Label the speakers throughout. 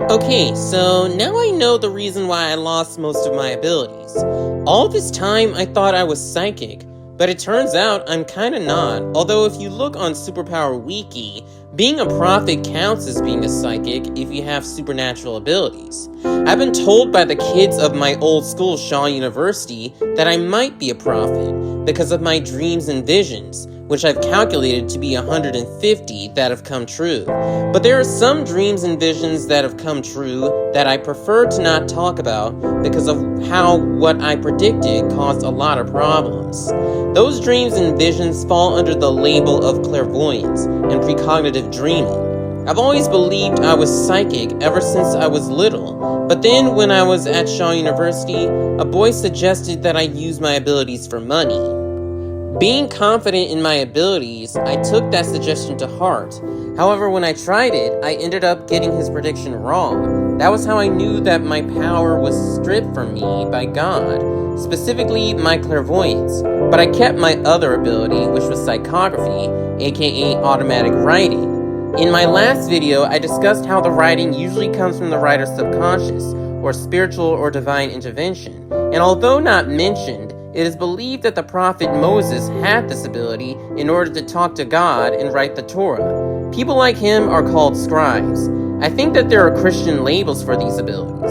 Speaker 1: Okay, so now I know the reason why I lost most of my abilities. All this time I thought I was psychic, but it turns out I'm kinda not. Although if you look on Superpower Wiki, being a prophet counts as being a psychic if you have supernatural abilities. I've been told by the kids of my old school, Shaw University, that I might be a prophet because of my dreams and visions, which I've calculated to be 150 that have come true. But there are some dreams and visions that have come true that I prefer to not talk about because of how what I predicted caused a lot of problems. Those dreams and visions fall under the label of clairvoyance and precognitive dreaming. I've always believed I was psychic ever since I was little, but then when I was at Shaw University, a boy suggested that I use my abilities for money. Being confident in my abilities, I took that suggestion to heart. However, when I tried it, I ended up getting his prediction wrong. That was how I knew that my power was stripped from me by God, specifically my clairvoyance. But I kept my other ability, which was psychography, aka automatic writing. In my last video, I discussed how the writing usually comes from the writer's subconscious, or spiritual or divine intervention. And although not mentioned, it is believed that the prophet Moses had this ability in order to talk to God and write the Torah. People like him are called scribes. I think that there are Christian labels for these abilities.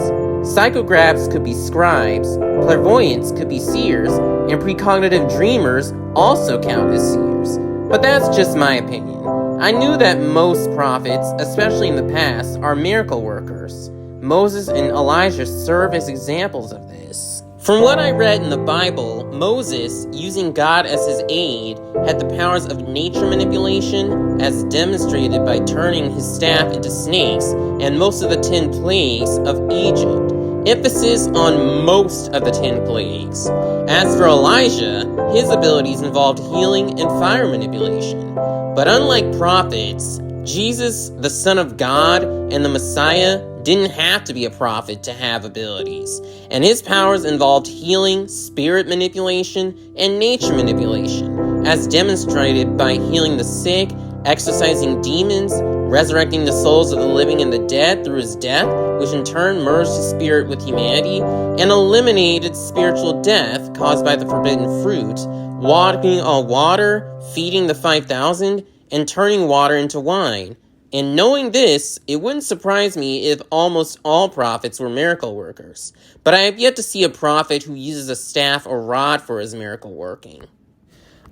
Speaker 1: Psychographs could be scribes, clairvoyants could be seers, and precognitive dreamers also count as seers. But that's just my opinion. I knew that most prophets, especially in the past, are miracle workers. Moses and Elijah serve as examples of this. From what I read in the Bible, Moses, using God as his aid, had the powers of nature manipulation, as demonstrated by turning his staff into snakes and most of the 10 plagues of Egypt. Emphasis on most of the 10 plagues. As for Elijah, his abilities involved healing and fire manipulation. But unlike prophets, Jesus, the Son of God, and the Messiah didn't have to be a prophet to have abilities, and his powers involved healing, spirit manipulation, and nature manipulation, as demonstrated by healing the sick, exorcising demons, resurrecting the souls of the living and the dead through his death, which in turn merged his spirit with humanity, and eliminated spiritual death caused by the forbidden fruit, walking on water, feeding the 5,000, and turning water into wine. And knowing this, it wouldn't surprise me if almost all prophets were miracle workers. But I have yet to see a prophet who uses a staff or rod for his miracle working.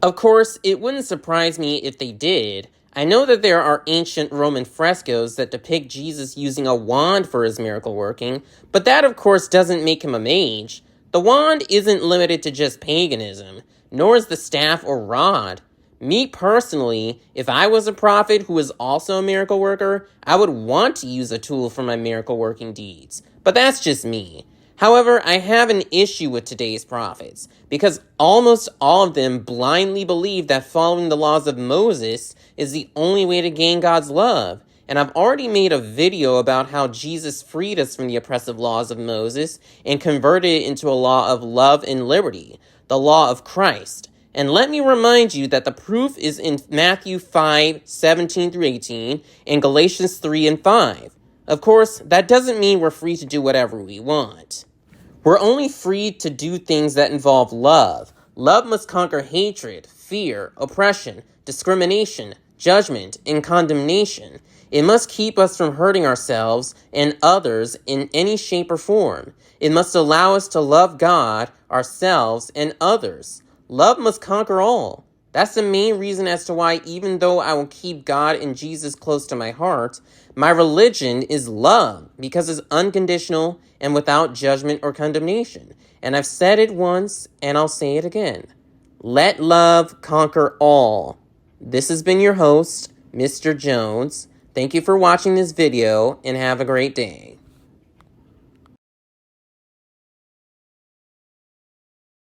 Speaker 1: Of course, it wouldn't surprise me if they did. I know that there are ancient Roman frescoes that depict Jesus using a wand for his miracle working, but that of course doesn't make him a mage. The wand isn't limited to just paganism, nor is the staff or rod. Me personally, if I was a prophet who was also a miracle worker, I would want to use a tool for my miracle working deeds. But that's just me. However, I have an issue with today's prophets, because almost all of them blindly believe that following the laws of Moses is the only way to gain God's love. And I've already made a video about how Jesus freed us from the oppressive laws of Moses and converted it into a law of love and liberty, the law of Christ. And let me remind you that the proof is in Matthew 5:17-18 and Galatians 3:5. Of course, that doesn't mean we're free to do whatever we want. We're only free to do things that involve love. Love must conquer hatred, fear, oppression, discrimination, judgment, and condemnation. It must keep us from hurting ourselves and others in any shape or form. It must allow us to love God, ourselves, and others. Love must conquer all. That's the main reason as to why, even though I will keep God and Jesus close to my heart, my religion is love, because it's unconditional and without judgment or condemnation. And I've said it once, and I'll say it again. Let love conquer all. This has been your host, Mr. Jones. Thank you for watching this video, and have a great day.